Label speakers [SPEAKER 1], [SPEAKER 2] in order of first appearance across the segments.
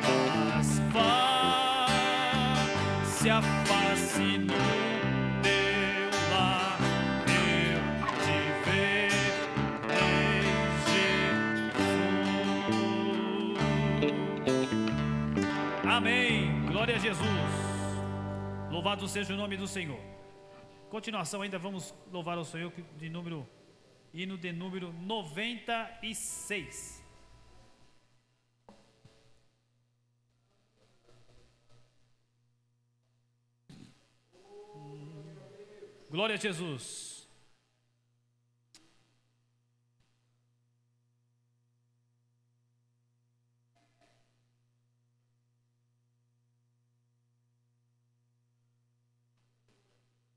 [SPEAKER 1] Mas face a face no teu lar eu te verei, Jesus. Amém. Glória a Jesus. Louvado seja o nome do Senhor. Continuação, ainda vamos louvar ao Senhor hino de número 96. Glória a Jesus.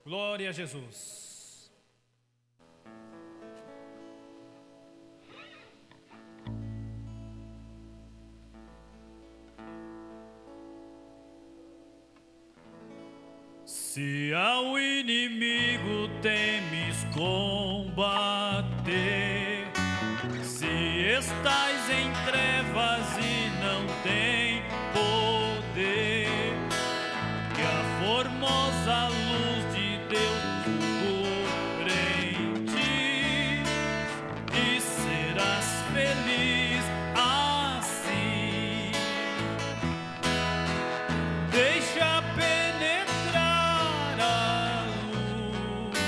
[SPEAKER 1] Glória a Jesus. Se ao inimigo temes combater, se estás em trevas e não tem poder, que a formosa luz de Deus fulgure em ti e serás feliz assim. Deixa penetrar a luz,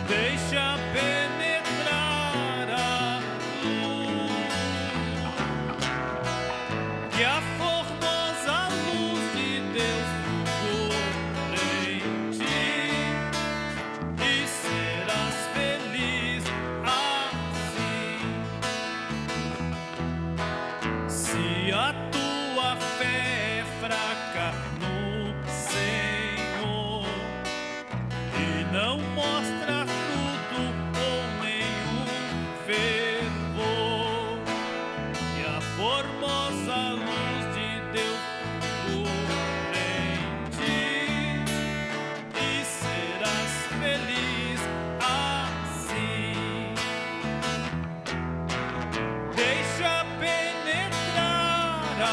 [SPEAKER 1] deixa penetrar a luz, que a formosa luz de Deus fulgure em ti e serás feliz assim. Se a tua fé é fraca no Senhor e não mostra fruto ou nenhum fervor, e a formosa luz de Deus fulgure em ti e serás feliz assim. Deixa penetrar a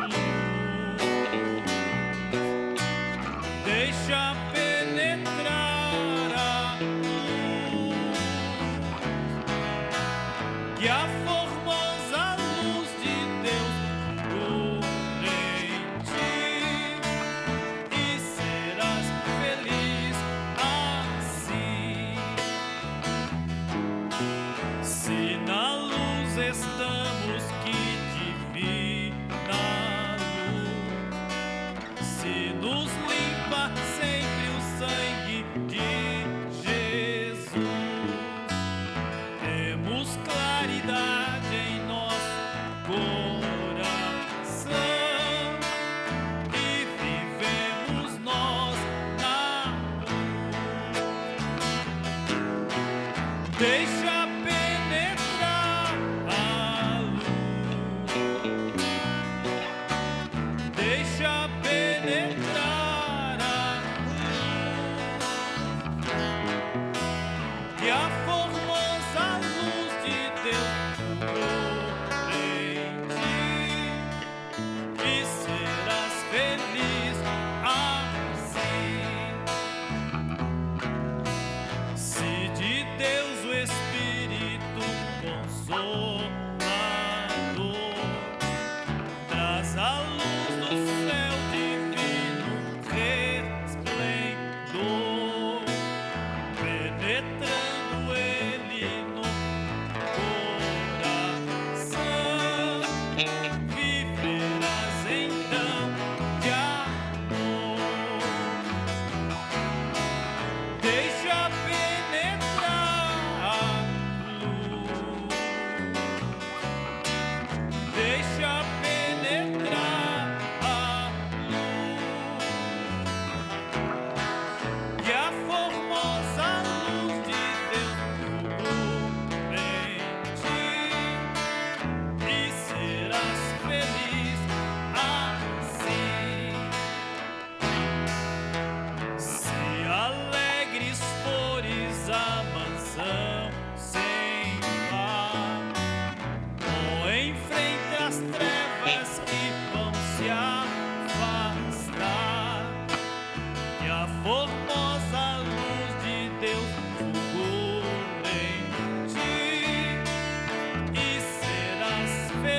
[SPEAKER 1] luz, deixa penetrar a luz, que a formosa luz de Deus fulgure em ti e serás feliz assim. Se na luz estamos, que divina luz, se nos limpa sempre o sangue de Jesus, temos claridade em nosso coração e vivemos nós na luz. Deixa penetrar a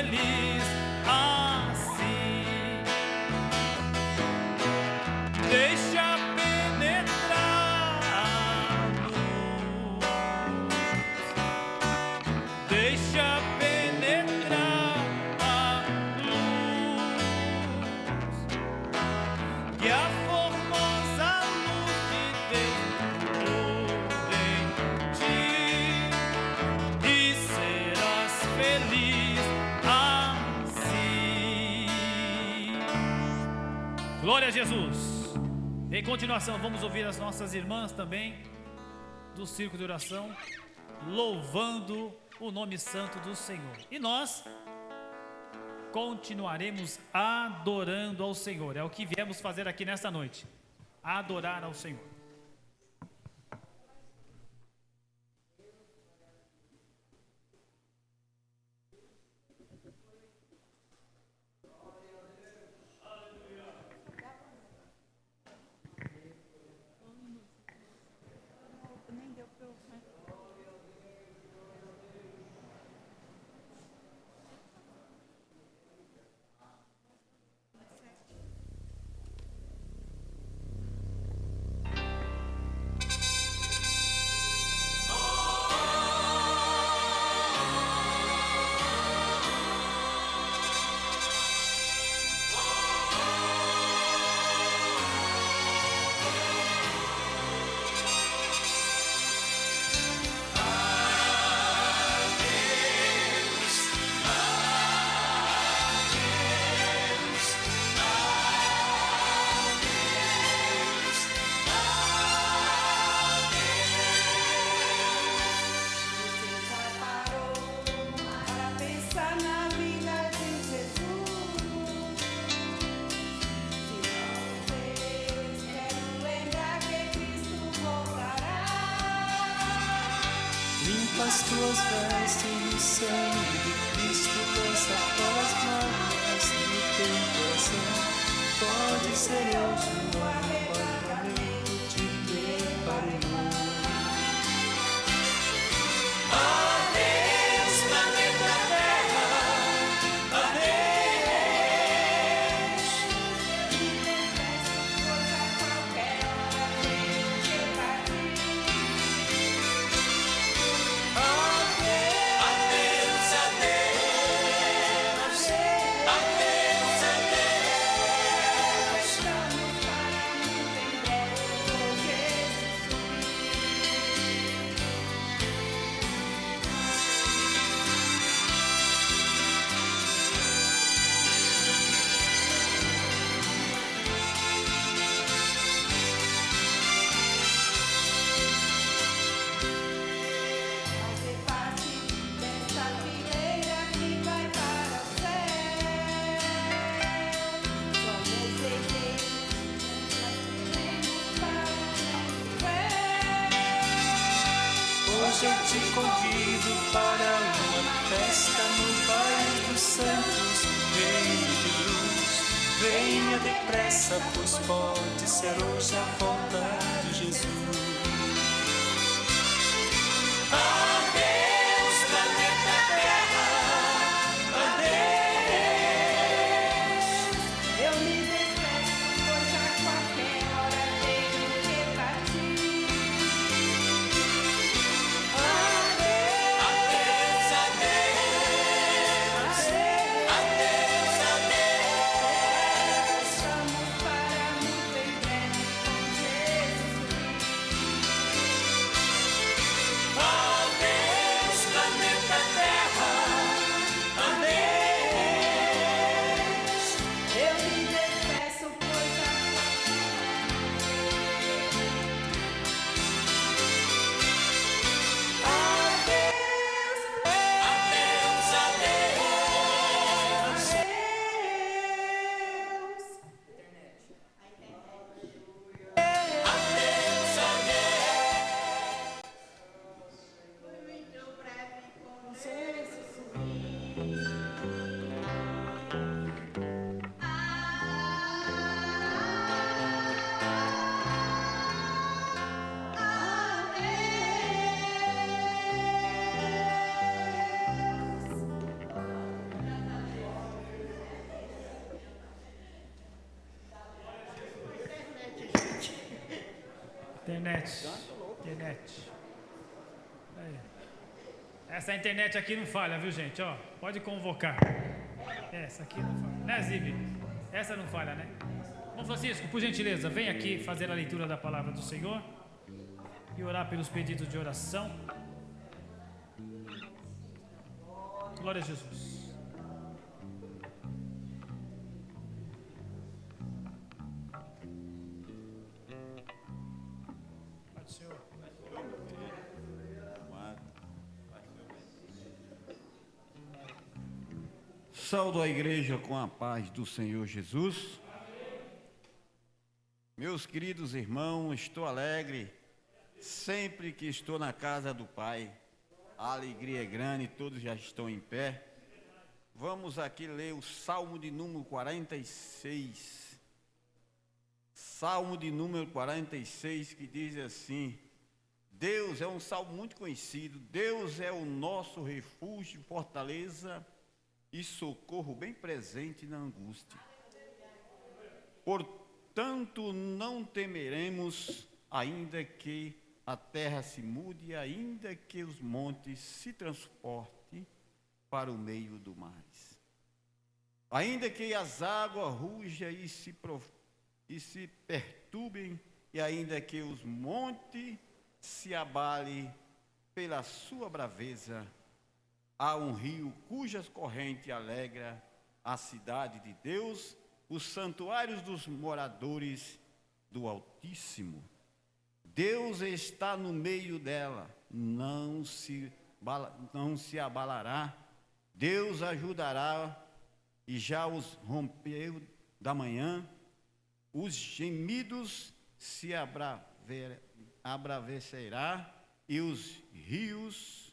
[SPEAKER 1] feliz assim. Deixa penetrar a luz. Deixa penetrar a luz. Que a formosa luz de Deus em ti, e serás feliz assim. Glória a Jesus. Em continuação, vamos ouvir as nossas irmãs também do Círculo de Oração, louvando o nome santo do Senhor. E nós continuaremos adorando ao Senhor. É o que viemos fazer aqui nesta noite. Adorar ao Senhor.
[SPEAKER 2] As tuas vestes no sangue de Cristo, lança tuas marcas no teu coração. Pode ser hoje um novo mandamento, te preparei. Adeus, planeta Terra, adeus. Hoje eu te convido para uma festa no País dos Santos, Reino de luz. Venha depressa, pois pode ser hoje a volta de Jesus. Adeus, planeta Terra, adeus.
[SPEAKER 3] Eu me despeço, pois a qualquer hora tenho que partir.
[SPEAKER 2] Adeus, adeus, adeus, adeus.
[SPEAKER 3] Estamos para muito em breve com Jesus.
[SPEAKER 1] Internet. Aí. Essa internet aqui não falha, viu, gente? Ó, pode convocar. Essa aqui não falha. Né, Zibe? Essa não falha, né? Bom, Francisco, por gentileza, vem aqui fazer a leitura da palavra do Senhor e orar pelos pedidos de oração. Glória a Jesus. Pode, Senhor.
[SPEAKER 4] Saúdo a igreja com a paz do Senhor Jesus. Meus queridos irmãos, estou alegre sempre que estou na casa do Pai. A alegria é grande, todos já estão em pé. Vamos aqui ler o Salmo de número 46. Salmo de número 46, que diz assim: Deus é um salmo muito conhecido. Deus é o nosso refúgio, fortaleza e socorro bem presente na angústia. Portanto, não temeremos, ainda que a terra se mude, ainda que os montes se transportem para o meio do mar, ainda que as águas rujam e se perturbem, e ainda que os montes se abalem pela sua braveza. Há um rio cujas correntes alegra a cidade de Deus, os santuários dos moradores do Altíssimo. Deus está no meio dela, não se abalará. Deus ajudará, e já os rompeu da manhã. Os gemidos se abravecerá, e os rios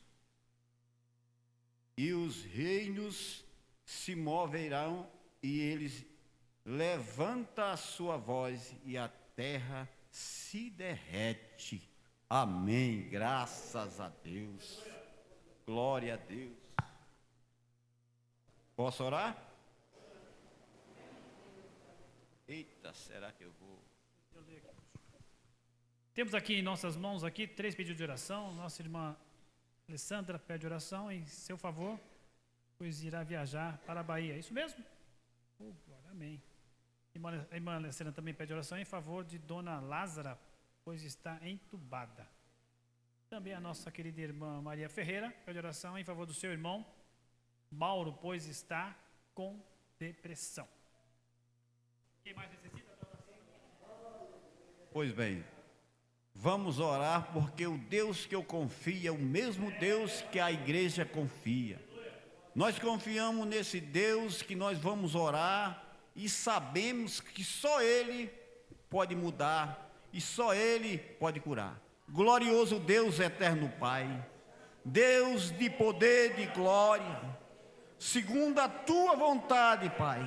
[SPEAKER 4] e os reinos se moverão, e eles levanta a sua voz, e a terra se derrete. Amém. Graças a Deus. Glória a Deus. Posso orar? Eita, será que eu vou?
[SPEAKER 1] Temos aqui em nossas mãos aqui 3 pedidos de oração. Nossa irmã Alessandra pede oração em seu favor, pois irá viajar para a Bahia. É isso mesmo? Glória, amém. A irmã Alessandra também pede oração em favor de Dona Lázara, pois está entubada. Também a nossa querida irmã Maria Ferreira pede oração em favor do seu irmão Mauro, pois está com depressão. Quem mais necessita da oração?
[SPEAKER 4] Pois bem, vamos orar, porque o Deus que eu confio é o mesmo Deus que a igreja confia. Nós confiamos nesse Deus que nós vamos orar e sabemos que só Ele pode mudar e só Ele pode curar. Glorioso Deus, eterno Pai, Deus de poder, de glória, segundo a Tua vontade, Pai,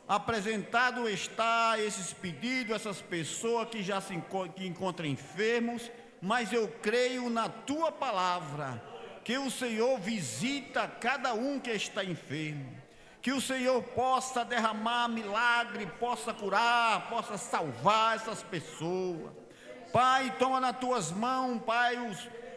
[SPEAKER 4] apresentado está esses pedidos, essas pessoas que já se encontram enfermos, mas eu creio na Tua palavra, que o Senhor visita cada um que está enfermo, que o Senhor possa derramar milagre, possa curar, possa salvar essas pessoas. Pai, toma nas Tuas mãos, Pai,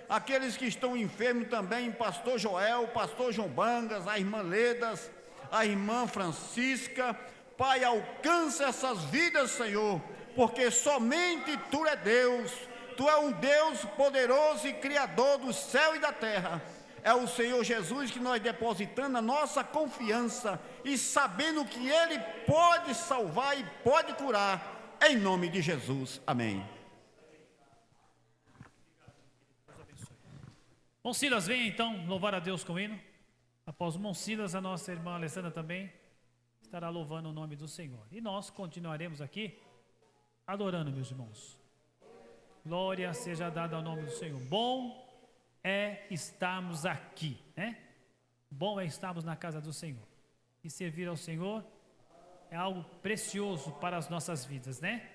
[SPEAKER 4] aqueles que estão enfermos também, Pastor Joel, Pastor João Bangas, a irmã Ledas, a irmã Francisca. Pai, alcança essas vidas, Senhor, porque somente Tu é Deus. Tu é um Deus poderoso e criador do céu e da terra. É o Senhor Jesus que nós depositamos a nossa confiança e sabendo que Ele pode salvar e pode curar, em nome de Jesus. Amém.
[SPEAKER 1] Bom, Silas, venha então louvar a Deus com o hino. Após o Bom Silas, a nossa irmã Alessandra também estará louvando o nome do Senhor. E nós continuaremos aqui adorando, meus irmãos. Glória seja dada ao nome do Senhor. Bom é estarmos aqui, né? Bom é estarmos na casa do Senhor. E servir ao Senhor é algo precioso para as nossas vidas, né?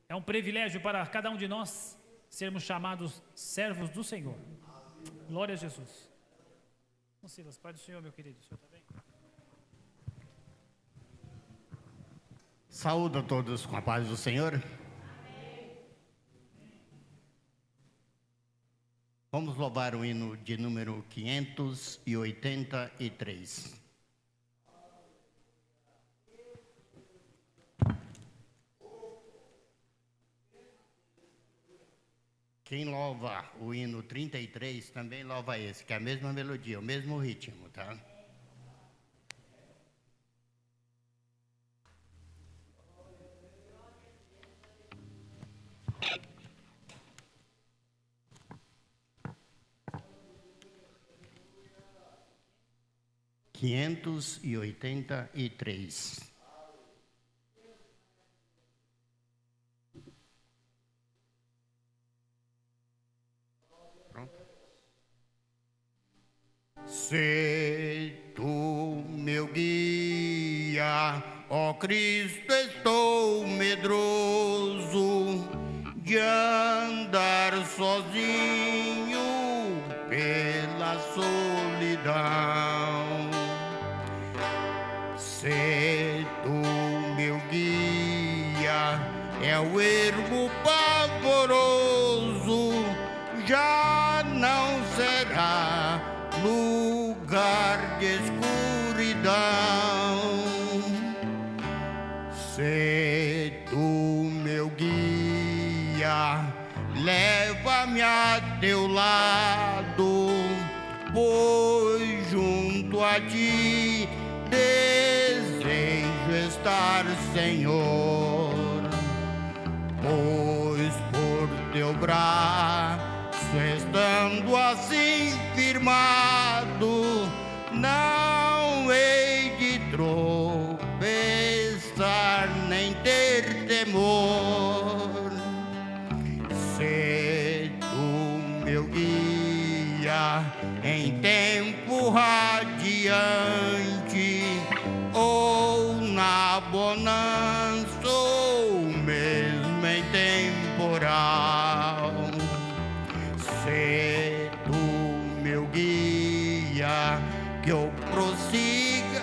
[SPEAKER 1] É um privilégio para cada um de nós sermos chamados servos do Senhor. Glória a Jesus. Bom, Silas, Pai do Senhor, meu querido, o Senhor está bem?
[SPEAKER 5] Saúdo a todos com a paz do Senhor. Vamos louvar o hino de número 583. Quem louva o hino 33 também louva esse, que é a mesma melodia, o mesmo ritmo, tá? Quinhentos e 583. Se tu meu guia, ó Cristo, estou medroso de andar sozinho pela solidão. Se tu meu guia, é o ermo pavoroso, já não será lugar de escuridão. Se tu meu guia, leva-me a teu lado, pois junto a ti desejo estar, Senhor. Pois por teu braço estando assim firmado, não hei de tropeçar nem ter temor. Se tu meu guia em tempo radiante, ou na bonança, ou mesmo em temporal. Se tu meu guia, que eu prossiga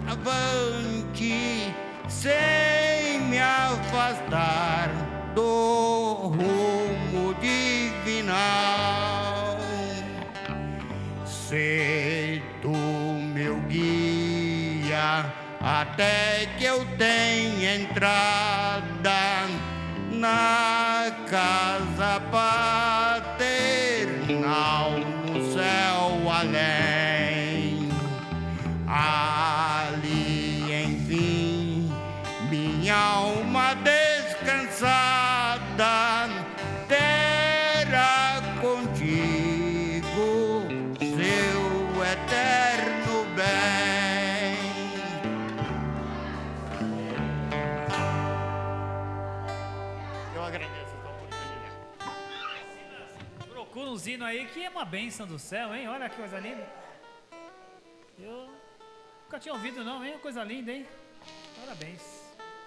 [SPEAKER 5] avante, sem me afastar do rumo divinal. Se tu meu guia, até que eu tenha entrada na casa paternal, no céu além. Ali, enfim, minha alma descansada terá contigo seu eterno bem. Eu agradeço a oportunidade.
[SPEAKER 1] Procura um hino aí que é uma bênção do céu, hein? Olha que coisa linda. Eu nunca tinha ouvido não, hein? Coisa linda, hein? Parabéns.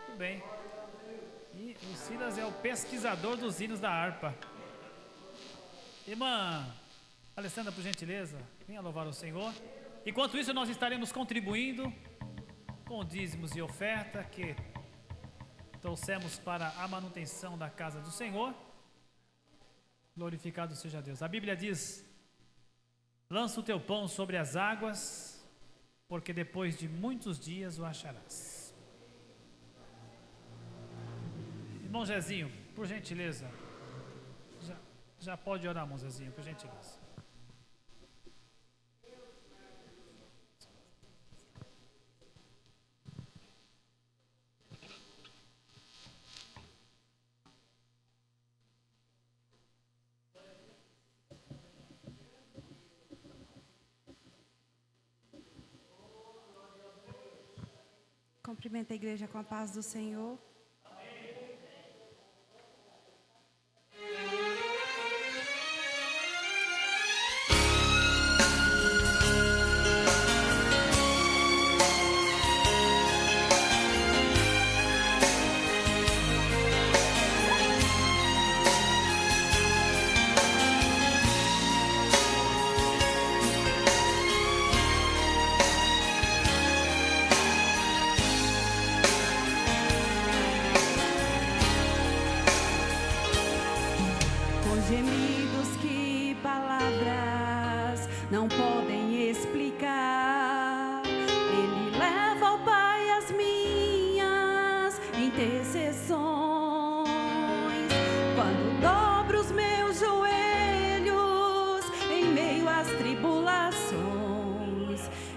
[SPEAKER 1] Muito bem. E o Silas é o pesquisador dos hinos da harpa. Irmã Alessandra, por gentileza, venha louvar o Senhor. Enquanto isso, nós estaremos contribuindo com dízimos e oferta que trouxemos para a manutenção da casa do Senhor. Glorificado seja Deus. A Bíblia diz: lança o teu pão sobre as águas, porque depois de muitos dias o acharás. Irmão Zezinho, por gentileza, já pode orar, irmão Zezinho, por gentileza.
[SPEAKER 6] Cumprimenta a igreja com a paz do Senhor.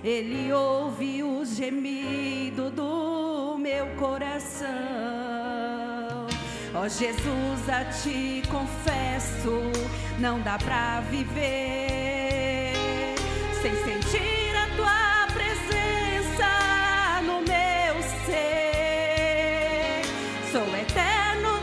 [SPEAKER 6] Ele ouve o gemido do meu coração. Ó Jesus, a ti confesso, não dá pra viver sem sentir a tua presença no meu ser. Sou eterno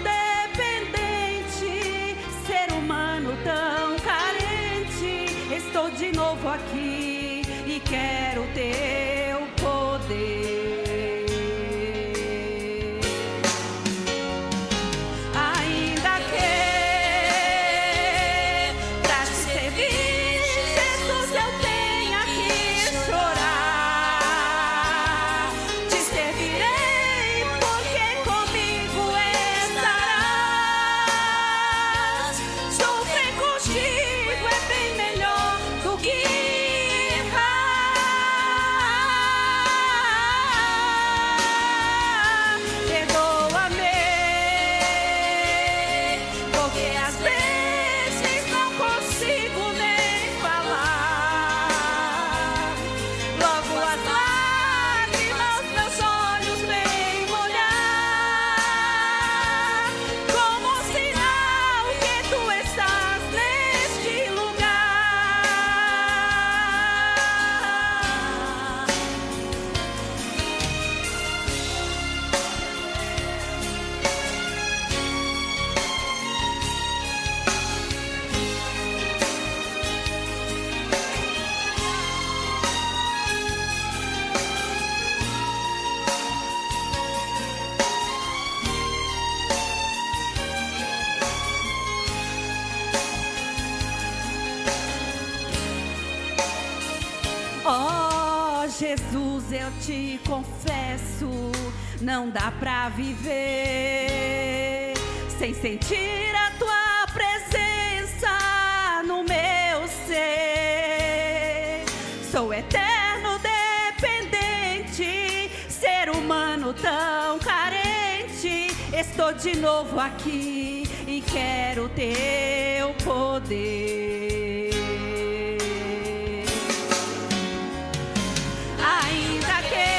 [SPEAKER 6] dependente, ser humano tão carente. Estou de novo aqui e quero teu poder. Ainda que pra te servir, Jesus, eu tenha que chorar. Te servirei porque comigo estarás. Sofrer contigo é bem melhor do que perdoa-me, porque às vezes não consigo nem falar. Logo as lágrimas meus olhos vêm molhar, como sinal que tu estás neste lugar. Oh, Jesus, eu te confesso, não dá pra viver sem sentir a tua presença no meu ser. Sou eterno dependente, ser humano tão carente. Estou de novo aqui e quero teu poder. Ainda que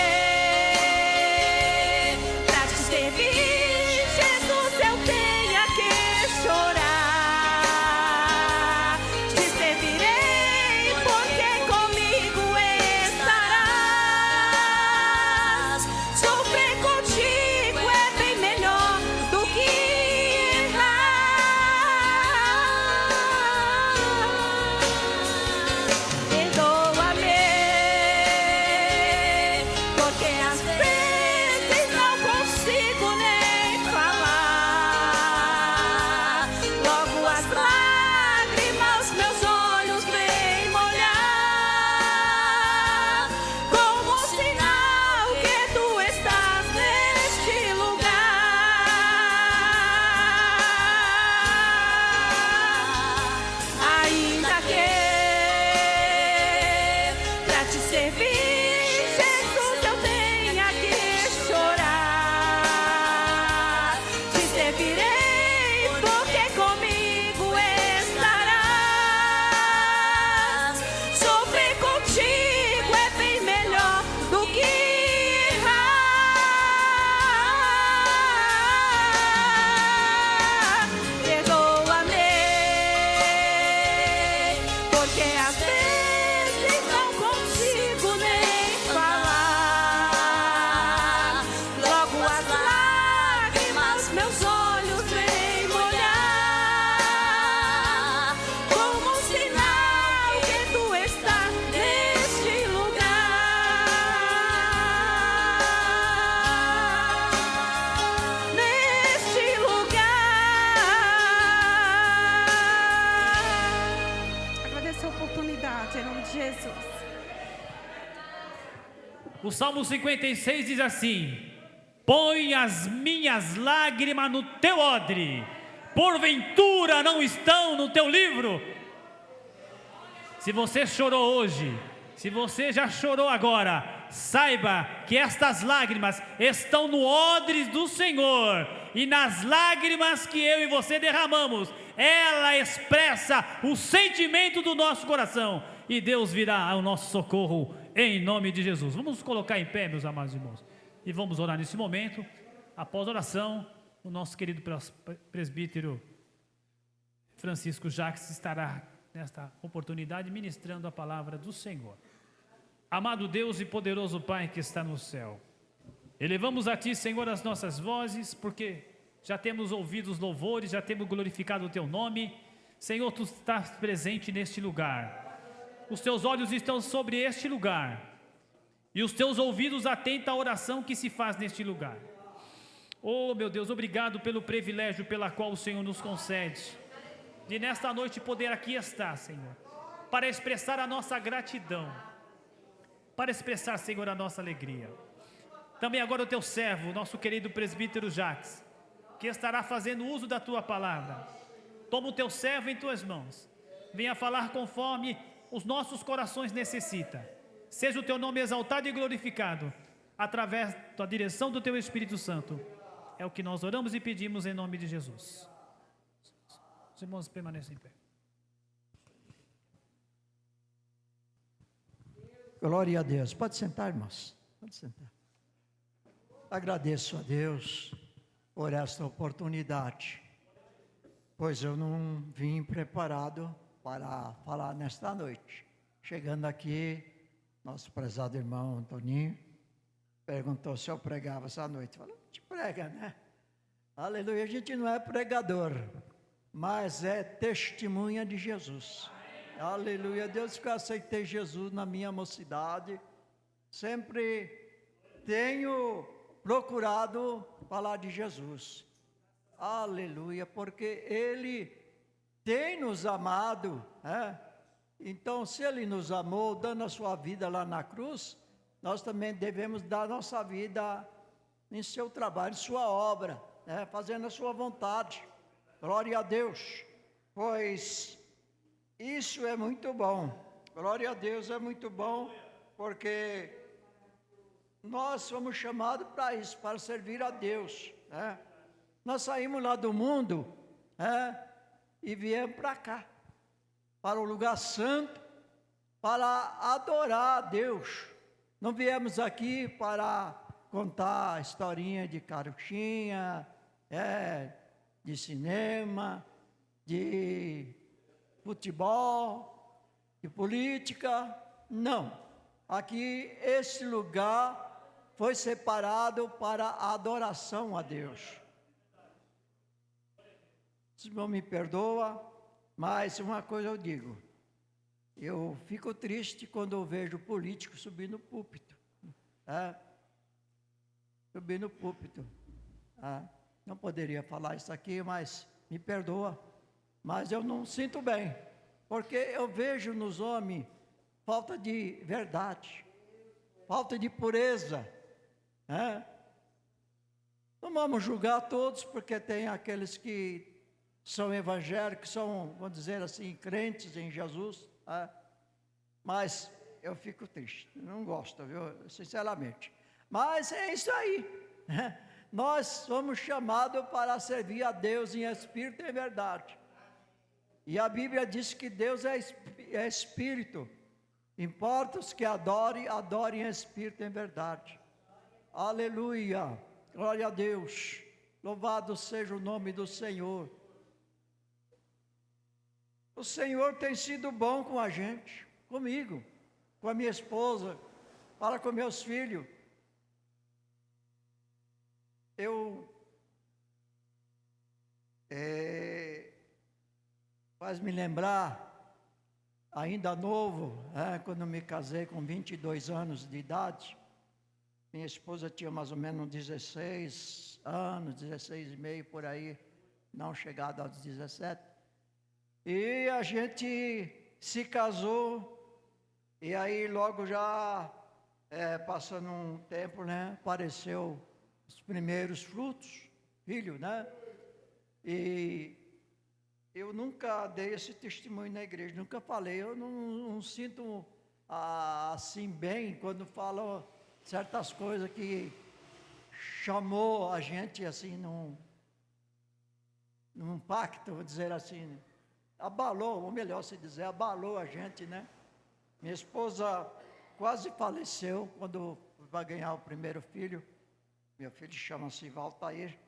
[SPEAKER 6] pra te servir, Jesus, eu tenha que chorar. Te servirei porque comigo estarás. Sofrer contigo é bem melhor do que errar. Perdoa-me, porque às vezes não consigo nem falar. Logo as lágrimas meus olhos vêm molhar, como sinal que tu estás neste lugar. Ainda que pra te servir, Jesus, eu tenha que chorar. Te servirei porque comigo estarás. Sofrer contigo é bem melhor do que errar. Perdoa-me, porque às vezes não consigo nem falar. Logo as lágrimas meus olhos vêm molhar, como sinal que tu estás neste lugar. Neste lugar. Agradeço a oportunidade, em nome de Jesus.
[SPEAKER 1] O Salmo 56 diz assim: põe as minhas lágrimas no teu odre, porventura não estão no teu livro. Se você chorou hoje, se você já chorou agora, saiba que estas lágrimas estão no odre do Senhor, e nas lágrimas que eu e você derramamos, ela expressa o sentimento do nosso coração, e Deus virá ao nosso socorro em nome de Jesus. Vamos nos colocar em pé, meus amados irmãos, e vamos orar nesse momento. Após a oração, o nosso querido presbítero Francisco Jacques estará nesta oportunidade ministrando a palavra do Senhor. Amado Deus e poderoso Pai que está no céu, elevamos a Ti, Senhor, as nossas vozes, porque já temos ouvido os louvores, já temos glorificado o Teu nome. Senhor, Tu estás presente neste lugar, os Teus olhos estão sobre este lugar, e os Teus ouvidos atentam à oração que se faz neste lugar. Oh, meu Deus, obrigado pelo privilégio pela qual o Senhor nos concede, de nesta noite poder aqui estar, Senhor, para expressar a nossa gratidão, para expressar, Senhor, a nossa alegria. Também agora o Teu servo, nosso querido presbítero Jacques, que estará fazendo uso da Tua palavra. Toma o Teu servo em Tuas mãos, venha falar conforme os nossos corações necessitam. Seja o Teu nome exaltado e glorificado, através da direção do Teu Espírito Santo. É o que nós oramos e pedimos em nome de Jesus. Os irmãos permanecem em pé.
[SPEAKER 7] Glória a Deus. Pode sentar, irmãos. Pode sentar. Agradeço a Deus por esta oportunidade, pois eu não vim preparado para falar nesta noite. Chegando aqui, nosso prezado irmão Antoninho perguntou se eu pregava essa noite. Falei, te prega, né? Aleluia, a gente não é pregador, mas é testemunha de Jesus. Aleluia, Deus, que eu aceitei Jesus na minha mocidade, sempre tenho procurado falar de Jesus. Aleluia, porque Ele tem nos amado, né? Então, se Ele nos amou, dando a sua vida lá na cruz, nós também devemos dar nossa vida em seu trabalho, em sua obra, né? Fazendo a sua vontade. Glória a Deus, pois isso é muito bom. Glória a Deus, é muito bom, porque nós somos chamados para isso, para servir a Deus, né? Nós saímos lá do mundo, né? E viemos para cá, para o lugar santo, para adorar a Deus. Não viemos aqui para contar historinha de carochinha, de cinema, de futebol, de política. Não. Aqui, esse lugar foi separado para a adoração a Deus. Se não me perdoa, mas uma coisa eu digo, eu fico triste quando eu vejo político subir no púlpito, subir no púlpito, não poderia falar isso aqui, mas me perdoa, mas eu não sinto bem, porque eu vejo nos homens falta de verdade, falta de pureza, não vamos julgar todos, porque tem aqueles que são evangélicos, são, vamos dizer assim, crentes em Jesus, mas eu fico triste, não gosto, viu, sinceramente. Mas é isso aí, nós somos chamados para servir a Deus em espírito e em verdade. E a Bíblia diz que Deus é espírito, importa os que adorem em espírito e em verdade. Aleluia, glória a Deus, louvado seja o nome do Senhor. O Senhor tem sido bom com a gente, comigo, com a minha esposa, para com meus filhos. Faz me lembrar, ainda novo, quando me casei com 22 anos de idade, minha esposa tinha mais ou menos 16 anos, 16 e meio por aí, não chegado aos 17. E a gente se casou, e aí logo já, passando um tempo, né, apareceu os primeiros frutos, filho, né? E eu nunca dei esse testemunho na igreja, nunca falei, eu não sinto assim bem quando falo certas coisas que chamou a gente assim num pacto, vou dizer assim, né? Abalou, ou melhor se dizer, abalou a gente, né? Minha esposa quase faleceu quando vai ganhar o primeiro filho. Meu filho chama-se Valtair.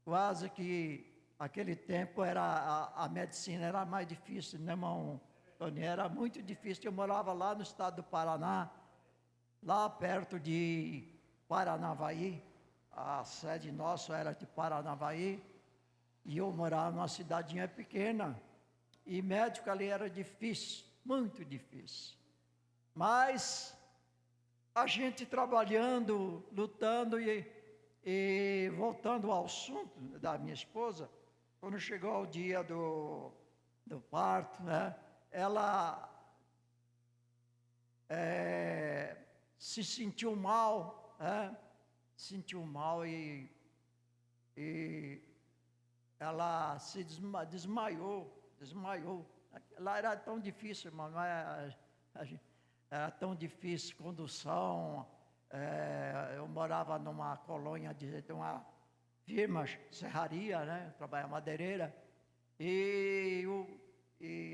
[SPEAKER 7] Quase que aquele tempo a medicina era mais difícil, né, irmão Tony? Era muito difícil. Eu morava lá no estado do Paraná, lá perto de Paranavaí. A sede nossa era de Paranavaí. E eu morava numa cidadinha pequena. E médico ali era difícil, muito difícil. Mas a gente trabalhando, lutando e voltando ao assunto da minha esposa, quando chegou o dia do parto, né, ela se sentiu mal, e ela se desmaiou. Lá era tão difícil, irmão, era tão difícil, condução. Eu morava numa colônia de uma firma, serraria, né? Trabalhava madeireira, e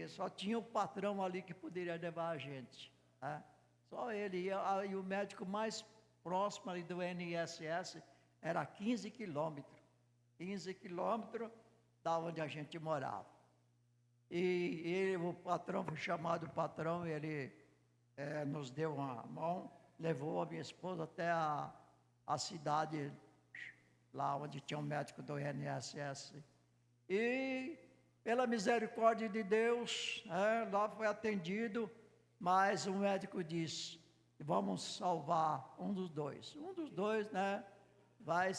[SPEAKER 7] só tinha o patrão ali que poderia levar a gente, né? Só ele, e o médico mais próximo ali do INSS era 15 quilômetros da onde a gente morava. E o patrão, foi chamado patrão, ele nos deu uma mão, levou a minha esposa até a cidade, lá onde tinha um médico do INSS. E, pela misericórdia de Deus, lá foi atendido, mas o médico disse: vamos salvar um dos dois, né? Vai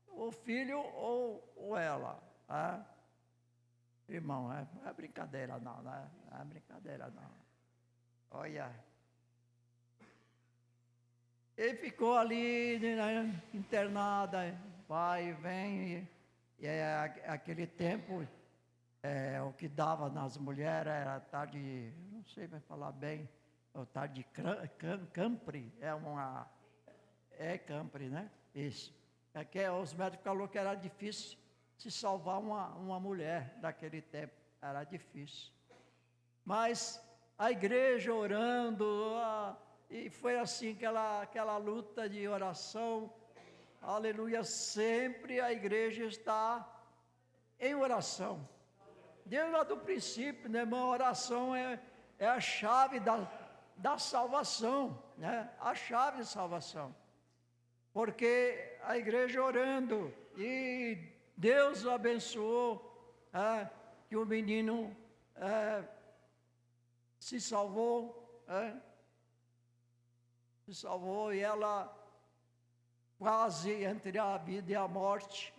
[SPEAKER 7] o filho ou ela, né? Irmão, não é brincadeira não, né? Não é brincadeira não. Olha. Ele ficou ali, né, internada, vai e vem, e aquele tempo, o que dava nas mulheres era tarde, não sei mais falar bem, o tarde campre, campre, né? Isso. Os médicos falaram que era difícil se salvar uma mulher daquele tempo, era difícil. Mas a igreja orando, e foi assim, aquela luta de oração, aleluia, sempre a igreja está em oração. Desde lá do princípio, né, irmão, a oração é a chave da salvação, né? A chave de salvação. Porque a igreja orando, e Deus abençoou, que o menino se salvou, e ela quase entre a vida e a morte,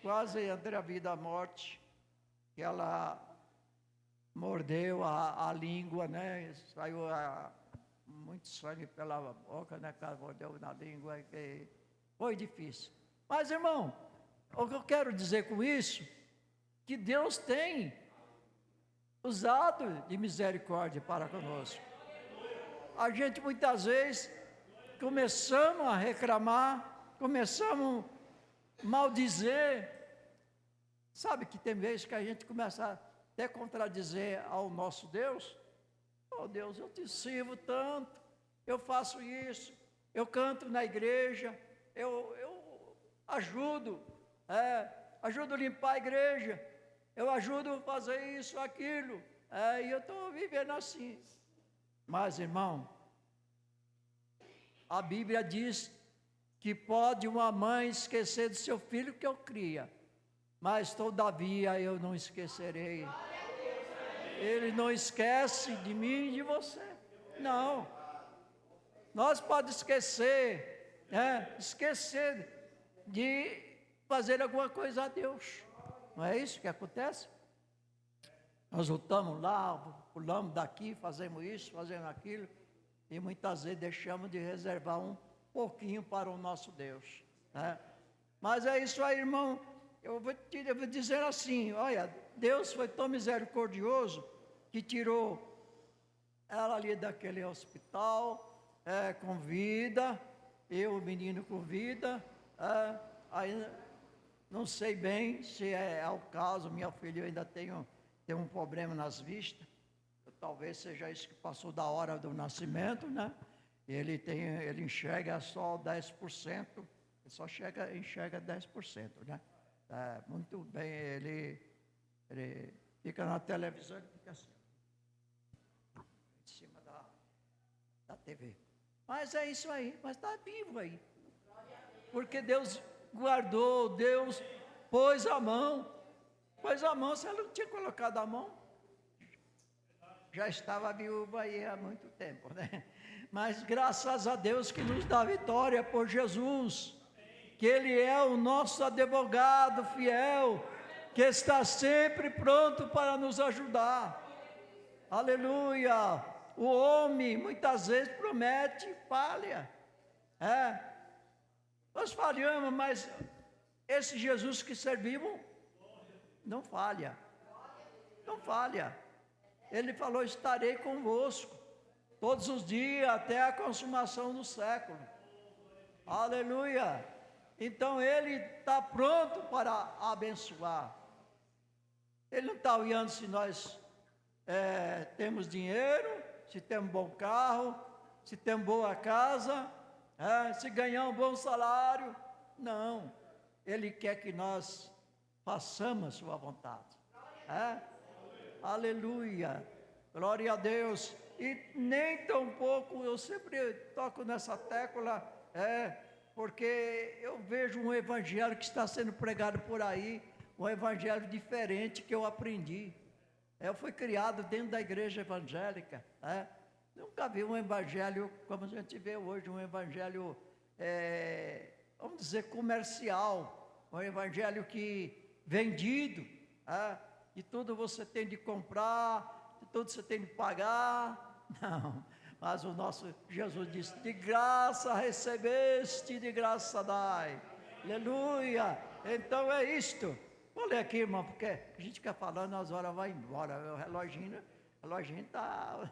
[SPEAKER 7] quase entre a vida e a morte, que ela mordeu a língua, né? Saiu muito sangue pela boca, né? Que ela mordeu na língua, que foi difícil. Mas, irmão, o que eu quero dizer com isso, que Deus tem usado de misericórdia para conosco. A gente muitas vezes começamos a reclamar, começamos a maldizer. Sabe que tem vezes que a gente começa até a contradizer ao nosso Deus. Oh Deus, eu te sirvo tanto, eu faço isso, eu canto na igreja, eu ajudo, ajudo a limpar a igreja, eu ajudo a fazer isso, aquilo, e eu estou vivendo assim. Mas, irmão, a Bíblia diz que pode uma mãe esquecer do seu filho que eu cria, mas todavia eu não esquecerei. Ele não esquece de mim e de você. Não. Nós podemos esquecer, esquecer de fazer alguma coisa a Deus. Não é isso que acontece? Nós lutamos lá, pulamos daqui, fazemos isso, fazemos aquilo, e muitas vezes deixamos de reservar um pouquinho para o nosso Deus, né? Mas é isso aí, irmão. Eu vou dizer assim, olha, Deus foi tão misericordioso que tirou ela ali daquele hospital, com vida, o menino com vida, aí não sei bem se é o caso, minha filha ainda tem um problema nas vistas, eu talvez seja isso que passou da hora do nascimento, né? Ele enxerga só 10%, ele só enxerga 10%, né? Muito bem, ele fica na televisão, ele fica assim, em cima da TV. Mas é isso aí, mas está vivo aí. Porque Deus guardou, Deus pôs a mão, se ela não tinha colocado a mão, já estava viúva aí há muito tempo, né? Mas graças a Deus que nos dá vitória por Jesus, que Ele é o nosso advogado fiel, que está sempre pronto para nos ajudar. Aleluia! O homem muitas vezes promete falha. Nós falhamos, mas esse Jesus que servimos não falha. Não falha. Ele falou: estarei convosco todos os dias até a consumação do século. Aleluia! Então Ele está pronto para abençoar. Ele não está olhando se nós temos dinheiro, se temos bom carro, se temos boa casa, se ganhar um bom salário. Não. Ele quer que nós façamos a sua vontade. Aleluia. Glória a Deus. E nem tão pouco, eu sempre toco nessa tecla, porque eu vejo um evangelho que está sendo pregado por aí, um evangelho diferente que eu aprendi. Eu fui criado dentro da igreja evangélica, nunca vi um evangelho como a gente vê hoje, um evangelho, vamos dizer, comercial, um evangelho que vendido, e tudo você tem de comprar, de tudo você tem de pagar. Não, mas o nosso Jesus disse: de graça recebeste, de graça dai. Aleluia. Então é isto. Vou ler aqui, irmão, porque a gente fica falando, as horas vai embora. O reloginho está...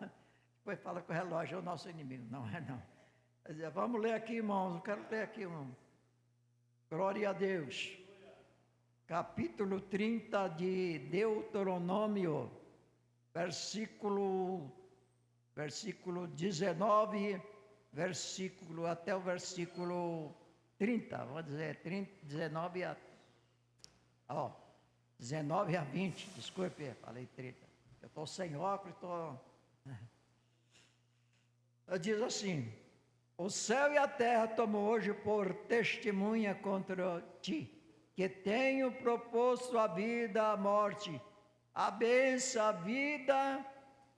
[SPEAKER 7] Depois fala que o relógio é o nosso inimigo. Não é não. Vamos ler aqui, irmãos. Eu quero ler aqui, irmão. Glória a Deus. Capítulo 30 de Deuteronômio, versículo 19, até o versículo 30, vou dizer, 19 a 20, desculpe, falei 30, eu estou sem óculos, diz assim: o céu e a terra tomam hoje por testemunha contra ti, que tenho proposto a vida, a morte, a bênção, a vida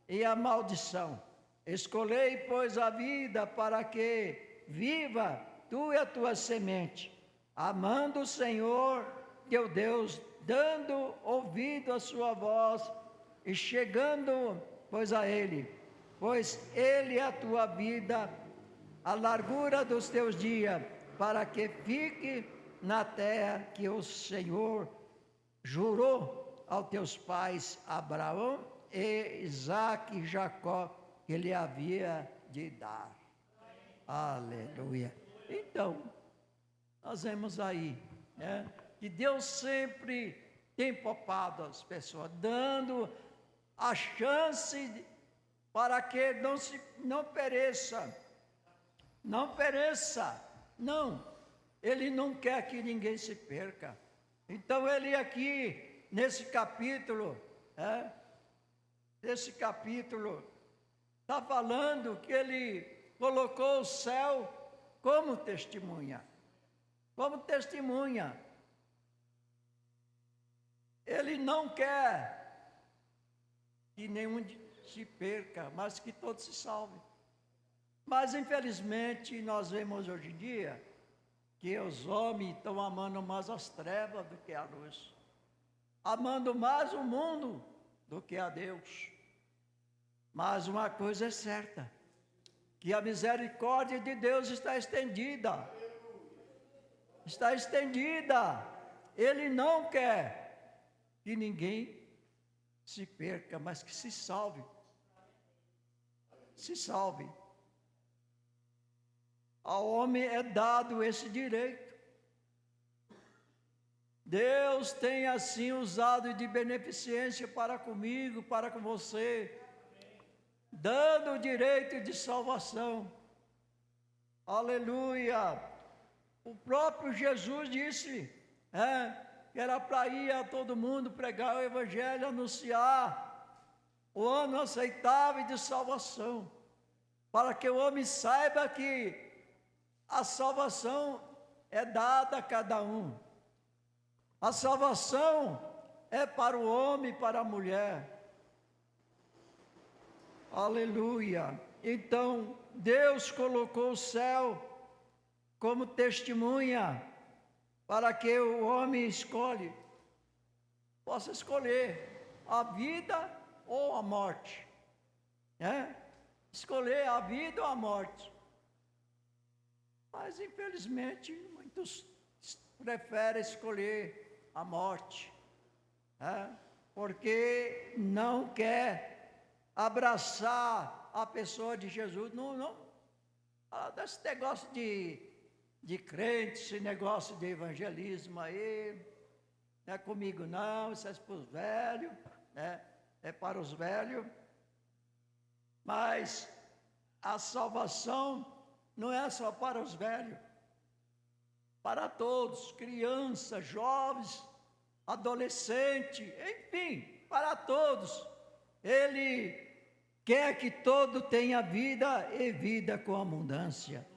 [SPEAKER 7] e a maldição. Escolhei, pois, a vida para que viva tu e a tua semente, amando o Senhor teu Deus, dando ouvido à sua voz e chegando, pois, a Ele, pois Ele é a tua vida, a largura dos teus dias, para que fique na terra que o Senhor jurou aos teus pais Abraão e Isaque e Jacó, que ele havia de dar. Aleluia. Então, nós vemos aí, que Deus sempre tem poupado as pessoas, dando a chance para que não pereça. Não pereça. Não. Ele não quer que ninguém se perca. Então ele aqui, nesse capítulo, está falando que ele colocou o céu como testemunha. Como testemunha. Ele não quer que nenhum se perca, mas que todos se salvem. Mas infelizmente nós vemos hoje em dia que os homens estão amando mais as trevas do que a luz, amando mais o mundo do que a Deus. Mas uma coisa é certa, que a misericórdia de Deus está estendida. Está estendida. Ele não quer que ninguém se perca, mas que se salve. Se salve. Ao homem é dado esse direito. Deus tem assim usado de beneficência para comigo, para com você. dando o direito de salvação. Aleluia! O próprio Jesus disse, que era para ir a todo mundo pregar o evangelho, anunciar o ano aceitável de salvação, para que o homem saiba que a salvação é dada a cada um. A salvação é para o homem e para a mulher. Aleluia! Então, Deus colocou o céu como testemunha para que o homem possa escolher a vida ou a morte. Escolher a vida ou a morte. Mas, infelizmente, muitos preferem escolher a morte, porque não quer abraçar a pessoa de Jesus. Não fala desse negócio de crente, esse negócio de evangelismo aí, não é comigo não, isso é para os velhos, é para os velhos. Mas a salvação não é só para os velhos, para todos, crianças, jovens, adolescentes, enfim, para todos. Ele quer que todo tenha vida e vida com abundância.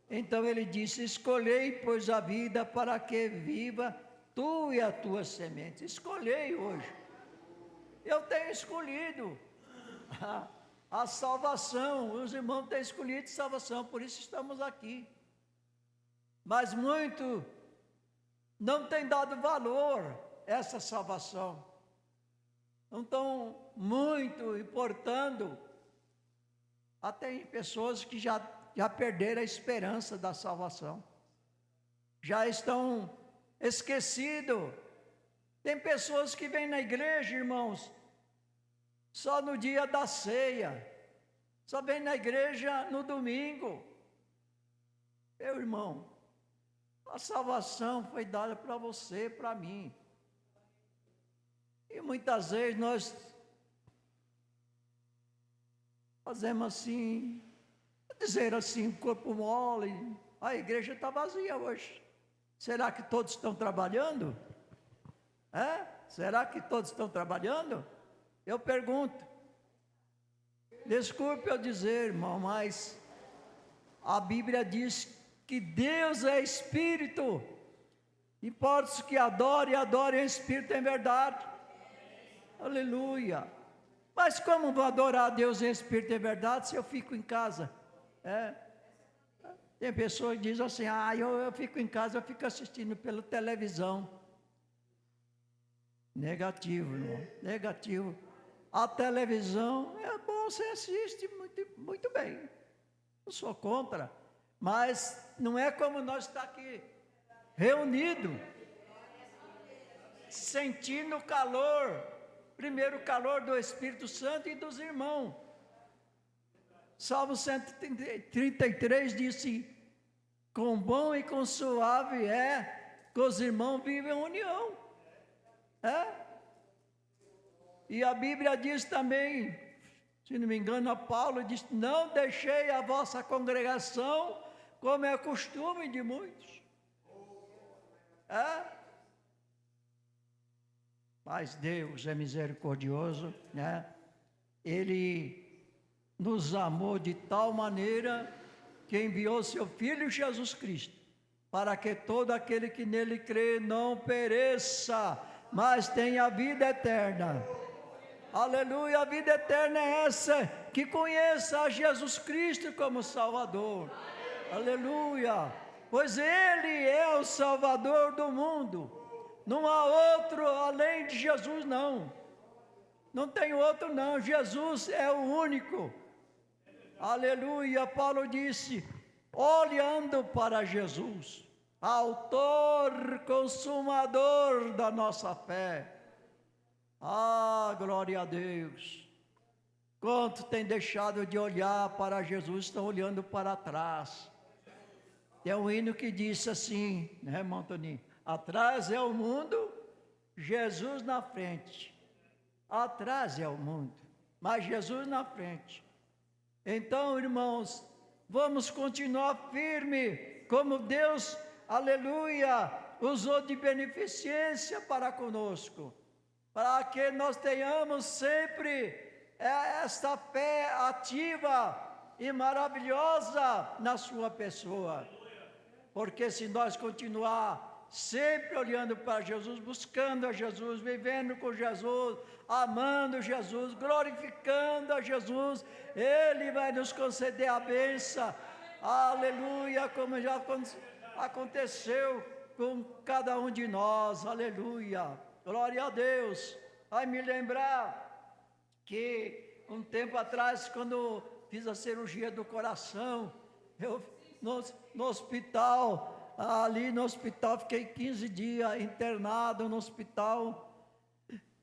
[SPEAKER 7] Então ele disse: escolhei, pois, a vida para que viva tu e a tua semente. Escolhei hoje. Eu tenho escolhido a salvação. Os irmãos têm escolhido salvação, por isso estamos aqui. Mas muito não tem dado valor a essa salvação. Não estão muito importando. Até pessoas que já perderam a esperança da salvação. Já estão esquecidos. Tem pessoas que vêm na igreja, irmãos, só no dia da ceia. Só vêm na igreja no domingo. Meu irmão, a salvação foi dada para você, para mim. E muitas vezes nós fazemos assim, dizer assim, corpo mole, a igreja está vazia hoje. Será que todos estão trabalhando? Será que todos estão trabalhando? Eu pergunto. Desculpe eu dizer, irmão, mas a Bíblia diz que Deus é Espírito. Importa que adore em Espírito em verdade. Aleluia. Mas como vou adorar a Deus em Espírito em verdade se eu fico em casa? Tem pessoas que dizem assim: eu fico em casa, eu fico assistindo pela televisão. Negativo, irmão, negativo. A televisão é bom, você assiste muito, muito bem. Não sou contra, mas não é como nós estar aqui reunidos, sentindo o calor, primeiro o calor do Espírito Santo e dos irmãos. Salmo 133 disse: quão bom e quão suave é que os irmãos vivem em união. E a Bíblia diz também, se não me engano, Paulo diz: não deixei a vossa congregação, como é costume de muitos. Mas Deus é misericordioso, Ele nos amou de tal maneira que enviou seu Filho Jesus Cristo, para que todo aquele que nele crê não pereça, mas tenha a vida eterna. Aleluia, a vida eterna é essa, que conheça a Jesus Cristo como Salvador. Aleluia, pois Ele é o Salvador do mundo. Não há outro além de Jesus, não. Não tem outro, não. Jesus é o único. Aleluia, Paulo disse: olhando para Jesus, autor, consumador da nossa fé. Glória a Deus. Quanto tem deixado de olhar para Jesus, estão olhando para trás. Tem um hino que diz assim, irmão Toninho? Atrás é o mundo, Jesus na frente. Atrás é o mundo, mas Jesus na frente. Então, irmãos, vamos continuar firme, como Deus, aleluia, usou de beneficência para conosco, para que nós tenhamos sempre esta fé ativa e maravilhosa na sua pessoa. Porque se nós continuar sempre olhando para Jesus, buscando a Jesus, vivendo com Jesus, amando Jesus, glorificando a Jesus, Ele vai nos conceder a bênção, aleluia, como já aconteceu com cada um de nós, aleluia, glória a Deus. Vai me lembrar que um tempo atrás, quando fiz a cirurgia do coração, eu no hospital, ali no hospital, fiquei 15 dias internado no hospital,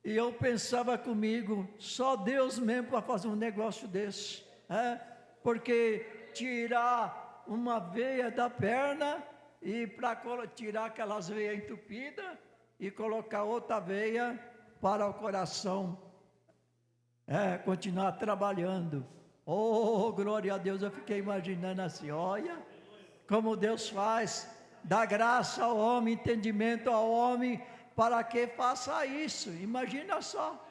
[SPEAKER 7] e eu pensava comigo, só Deus mesmo para fazer um negócio desse, porque tirar uma veia da perna, e para tirar aquelas veias entupidas, e colocar outra veia para o coração, continuar trabalhando. Oh, glória a Deus, eu fiquei imaginando assim, olha, como Deus faz, dá graça ao homem, entendimento ao homem, para que faça isso. Imagina só,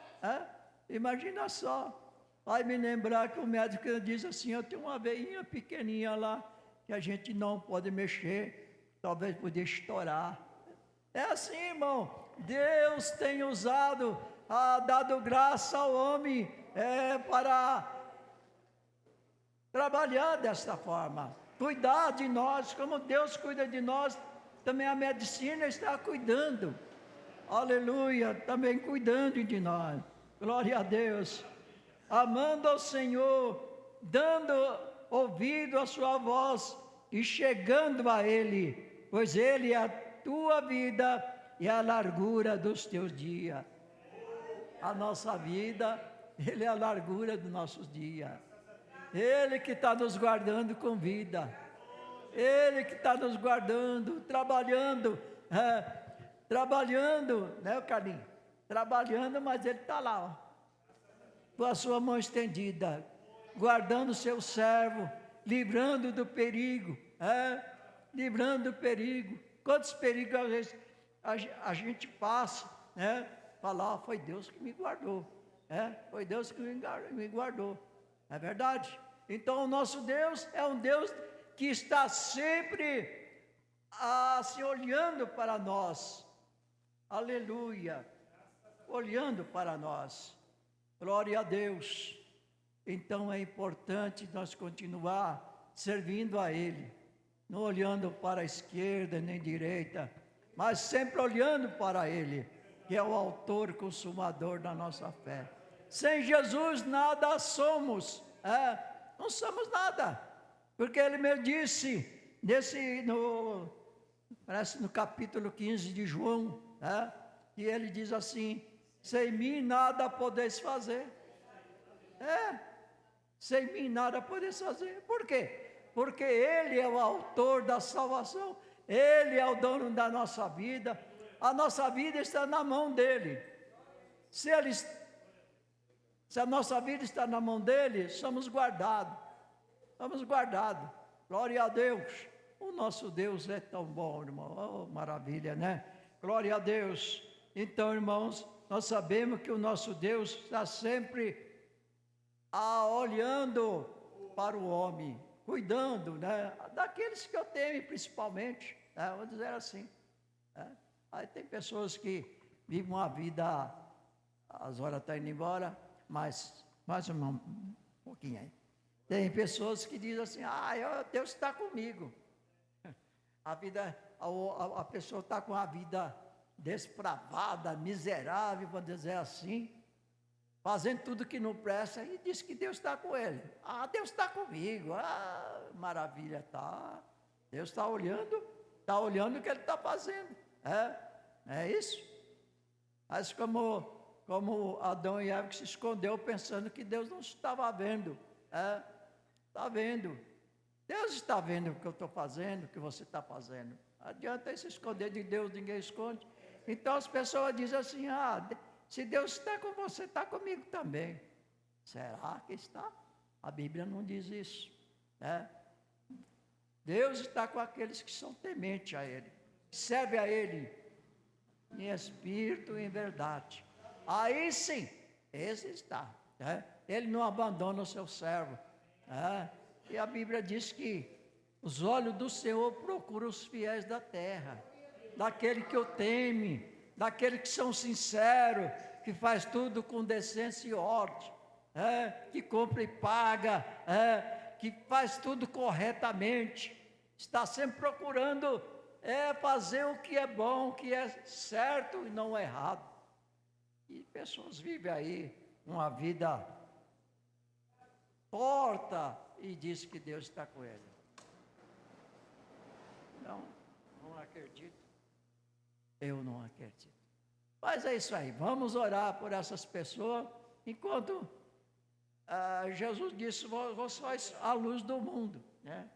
[SPEAKER 7] imagina só. Vai me lembrar que o médico diz assim, eu tenho uma veinha pequenininha lá, que a gente não pode mexer, talvez podia estourar. É assim, irmão, Deus tem usado, dado graça ao homem, para trabalhar desta forma, cuidar de nós, como Deus cuida de nós, também a medicina está cuidando, aleluia, também cuidando de nós, glória a Deus, amando ao Senhor, dando ouvido à sua voz e chegando a Ele, pois Ele é a tua vida e a largura dos teus dias. A nossa vida, Ele é a largura dos nossos dias. Ele que está nos guardando com vida. Ele que está nos guardando, trabalhando, né, Carlinhos? Trabalhando, mas Ele está lá, ó, com a sua mão estendida, guardando o seu servo, livrando do perigo, livrando do perigo. Quantos perigos às vezes a gente passa, falar, foi Deus que me guardou, foi Deus que me guardou. É verdade? Então o nosso Deus é um Deus que está sempre se olhando para nós. Aleluia. Olhando para nós. Glória a Deus. Então é importante nós continuar servindo a Ele. Não olhando para a esquerda nem direita, mas sempre olhando para Ele, que é o autor e consumador da nossa fé. Sem Jesus nada somos, não somos nada, porque Ele me disse, parece no capítulo 15 de João, que Ele diz assim, sem mim nada podeis fazer, sem mim nada podeis fazer, por quê? Porque Ele é o autor da salvação, Ele é o dono da nossa vida, a nossa vida está na mão dEle, se a nossa vida está na mão dEle, somos guardados, glória a Deus, o nosso Deus é tão bom, irmão, oh, maravilha, né? Glória a Deus. Então, irmãos, nós sabemos que o nosso Deus está sempre olhando para o homem, cuidando, né? Daqueles que eu temo principalmente, vou dizer assim, aí tem pessoas que vivem uma vida, as horas estão indo embora, mas mais um pouquinho aí. Tem pessoas que dizem assim, Deus está comigo. A pessoa está com a vida despravada, miserável, vou dizer assim, fazendo tudo que não presta, e diz que Deus está com ele. Deus está comigo, maravilha, tá. Deus está olhando o que ele está fazendo, é isso. Mas como Adão e Eva que se escondeu pensando que Deus não estava vendo, está vendo. Deus está vendo o que eu estou fazendo, o que você está fazendo. Adianta se esconder de Deus, ninguém esconde. Então as pessoas dizem assim, se Deus está com você, está comigo também. Será que está? A Bíblia não diz isso, né? Deus está com aqueles que são tementes a Ele, serve a Ele em espírito e em verdade. Aí sim, esse está, né? Ele não abandona o seu servo, né? E a Bíblia diz que os olhos do Senhor procuram os fiéis da terra, daquele que o teme, daquele que são sinceros, que faz tudo com decência e ordem, que compra e paga, que faz tudo corretamente, está sempre procurando fazer o que é bom, o que é certo e não errado. E pessoas vivem aí uma vida torta e diz que Deus está com ele. Não acredito. Eu não acredito. Mas é isso aí, vamos orar por essas pessoas, enquanto Jesus disse, vós sois a luz do mundo, né?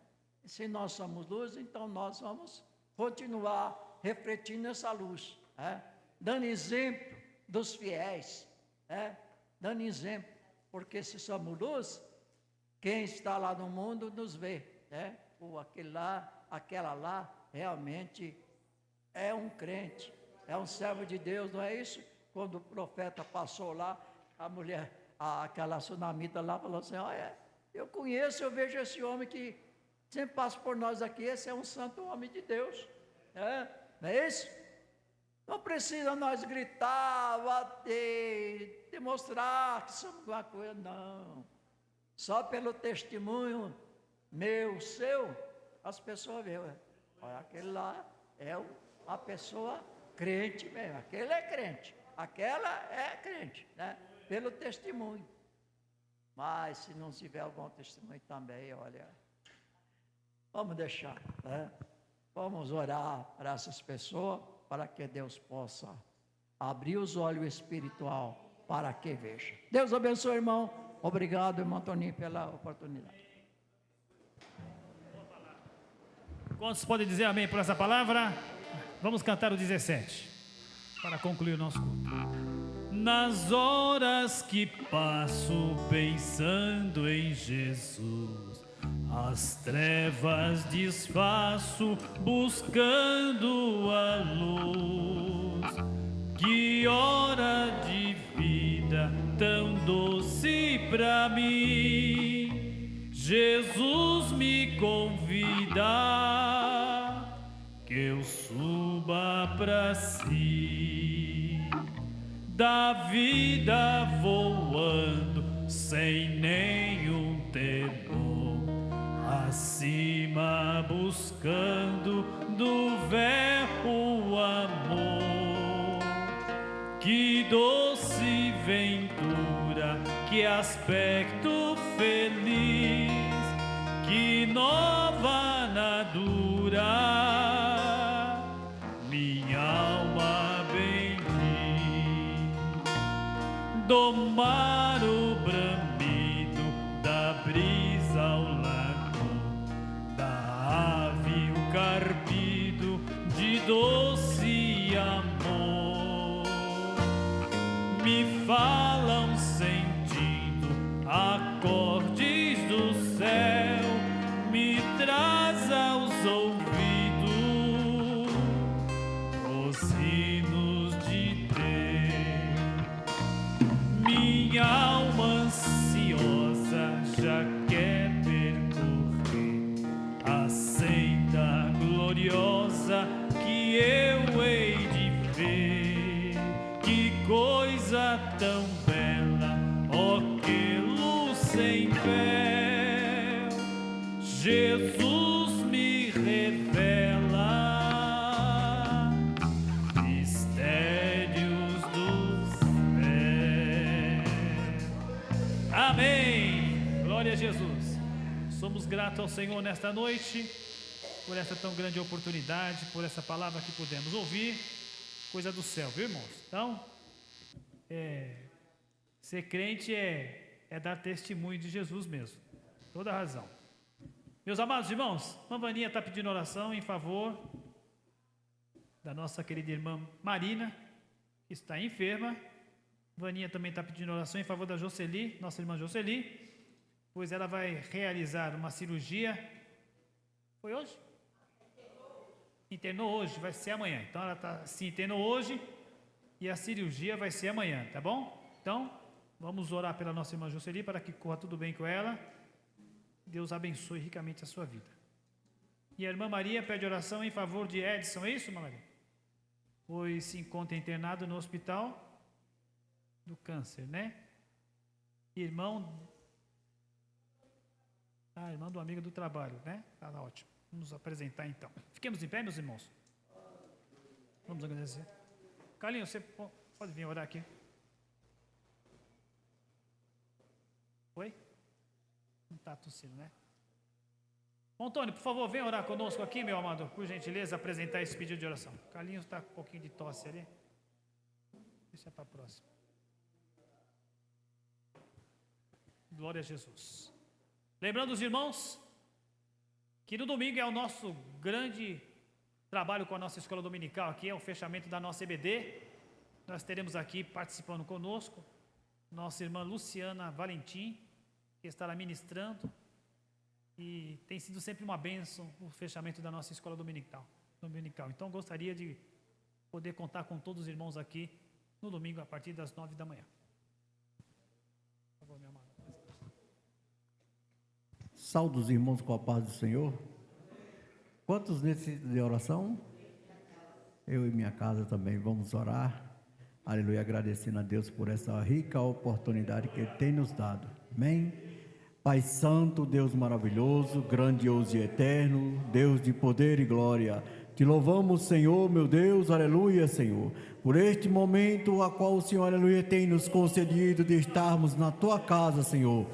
[SPEAKER 7] E se nós somos luz, então nós vamos continuar refletindo essa luz, né? Dando exemplo dos fiéis, né? Dando exemplo, porque se somos luz, quem está lá no mundo nos vê, né? Ou aquele lá, aquela lá, realmente é um crente, é um servo de Deus, não é isso? Quando o profeta passou lá, a mulher, aquela sunamita lá, falou assim, olha, eu conheço, eu vejo esse homem que sempre passa por nós aqui, esse é um santo homem de Deus, não é isso? Não precisa nós gritar, bater, demonstrar que somos alguma coisa, não. Só pelo testemunho meu, seu, as pessoas veem, olha, aquele lá é a pessoa crente mesmo, aquele é crente, aquela é crente, né? Pelo testemunho. Mas se não tiver algum testemunho também, olha, vamos deixar, né? Vamos orar para essas pessoas, para que Deus possa abrir os olhos espiritual para que veja. Deus abençoe, irmão. Obrigado, irmão Toninho, pela oportunidade.
[SPEAKER 1] Quantos podem dizer amém por essa palavra? Vamos cantar o 17, para concluir o nosso culto. Nas horas que passo pensando em Jesus, as trevas desfaço buscando a luz. Que hora de vida tão doce pra mim, Jesus me convida que eu suba pra si. Da vida voando sem nenhum temor, acima buscando do véu o amor. Que doce ventura, que aspecto feliz, que nova nadura, minha alma bendiz. Domar o bramido da brisa ao lago, da ave o carpido de doce amor. Me falam sentindo acordes do céu, me traz aos ouvidos os hinos de Deus. Minha alma ansiosa já quer percorrer a senda gloriosa que eu hei de ver. Que coisa tão bela, ó, que luz sem véu, Jesus me revela mistérios do céu. Amém. Glória a Jesus. Somos gratos ao Senhor nesta noite por essa tão grande oportunidade, por essa palavra que pudemos ouvir, coisa do céu, viu, irmãos? Então, ser crente é dar testemunho de Jesus mesmo, toda a razão. Meus amados irmãos, a Vaninha está pedindo oração em favor da nossa querida irmã Marina, que está enferma, Vaninha também está pedindo oração em favor da Jocely, nossa irmã Jocely, pois ela vai realizar uma cirurgia. Foi hoje? Internou hoje, vai ser amanhã. Então ela se internou hoje e a cirurgia vai ser amanhã, tá bom? Então, vamos orar pela nossa irmã Jocely para que corra tudo bem com ela. Deus abençoe ricamente a sua vida. E a irmã Maria pede oração em favor de Edson, é isso, irmã Maria? Pois se encontra internado no hospital do câncer, né? Irmão do amigo do trabalho, né? Tá ótimo. Vamos apresentar então. Fiquemos em pé, meus irmãos. Vamos agradecer. Carlinhos, você pode vir orar aqui. Oi? Não está tossindo, né? Antônio, por favor, vem orar conosco aqui, meu amado. Por gentileza, apresentar esse pedido de oração. Carlinhos está com um pouquinho de tosse ali. Deixa para a próxima. Glória a Jesus. Lembrando os irmãos que no domingo é o nosso grande trabalho com a nossa escola dominical. Aqui é o fechamento da nossa EBD. Nós teremos aqui participando conosco nossa irmã Luciana Valentim, que estará ministrando. E tem sido sempre uma bênção o fechamento da nossa escola dominical. Então, gostaria de poder contar com todos os irmãos aqui no domingo, a partir das 9 da manhã. Por favor, meu amado.
[SPEAKER 8] Saúde os irmãos com a paz do Senhor. Quantos necessitam de oração? Eu e minha casa também vamos orar. Aleluia, agradecendo a Deus por essa rica oportunidade que Ele tem nos dado. Amém? Pai Santo, Deus maravilhoso, grandioso e eterno, Deus de poder e glória, te louvamos, Senhor, meu Deus, aleluia, Senhor, por este momento a qual o Senhor, aleluia, tem nos concedido de estarmos na tua casa, Senhor,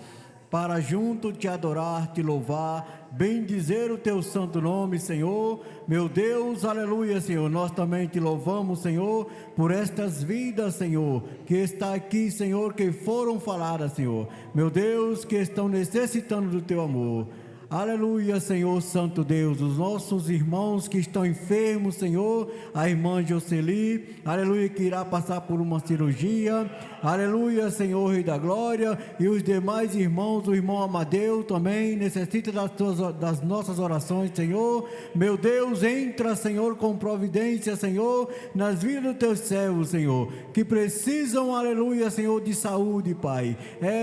[SPEAKER 8] para junto te adorar, te louvar, bendizer o teu santo nome, Senhor, meu Deus, aleluia, Senhor, nós também te louvamos, Senhor, por estas vidas, Senhor, que está aqui, Senhor, que foram faladas, Senhor, meu Deus, que estão necessitando do teu amor. Aleluia, Senhor Santo Deus, os nossos irmãos que estão enfermos, Senhor, a irmã Jocely, aleluia, que irá passar por uma cirurgia, aleluia, Senhor, Rei da Glória, e os demais irmãos, o irmão Amadeu também necessita das nossas orações, Senhor, meu Deus, entra, Senhor, com providência, Senhor, nas vidas dos teus servos, Senhor, que precisam, aleluia, Senhor, de saúde, Pai,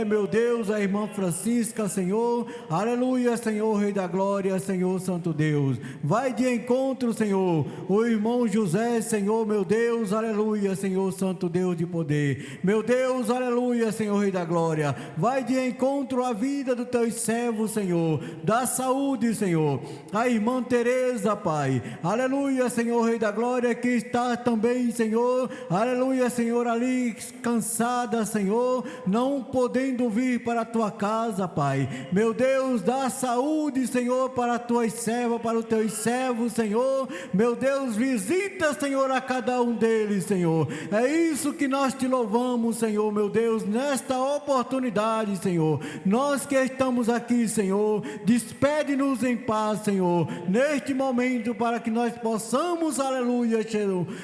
[SPEAKER 8] meu Deus, a irmã Francisca, Senhor, aleluia, Senhor, Rei da Glória, Senhor Santo Deus, vai de encontro, Senhor, o irmão José, Senhor, meu Deus, aleluia, Senhor Santo Deus de poder, meu Deus, aleluia, Senhor Rei da Glória, vai de encontro à vida dos teus servos, Senhor, da saúde, Senhor, a irmã Teresa, Pai, aleluia, Senhor Rei da Glória, que está também, Senhor, aleluia, Senhor, ali cansada, Senhor, não podendo vir para a tua casa, Pai, meu Deus, dá saúde, Senhor, para as tuas servas, para os teus servos, Senhor, meu Deus, visita, Senhor, a cada um deles, Senhor, é isso que nós te louvamos, Senhor, meu Deus, nesta oportunidade, Senhor, nós que estamos aqui, Senhor, despede-nos em paz, Senhor, neste momento, para que nós possamos, aleluia,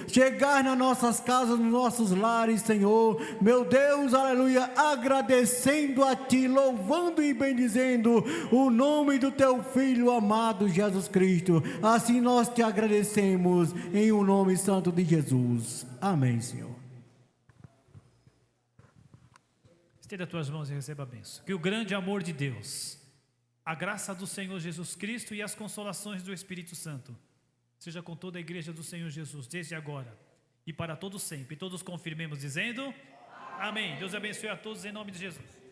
[SPEAKER 8] chegar nas nossas casas, nos nossos lares, Senhor, meu Deus, aleluia, agradecendo a Ti, louvando e bendizendo o nome do Teu Filho amado Jesus Cristo, assim nós te agradecemos, em o nome santo de Jesus, amém, Senhor.
[SPEAKER 1] Estenda as tuas mãos e receba a bênção. Que o grande amor de Deus, a graça do Senhor Jesus Cristo e as consolações do Espírito Santo seja com toda a igreja do Senhor Jesus, desde agora e para todos sempre. Todos confirmemos dizendo amém. Deus abençoe a todos em nome de Jesus.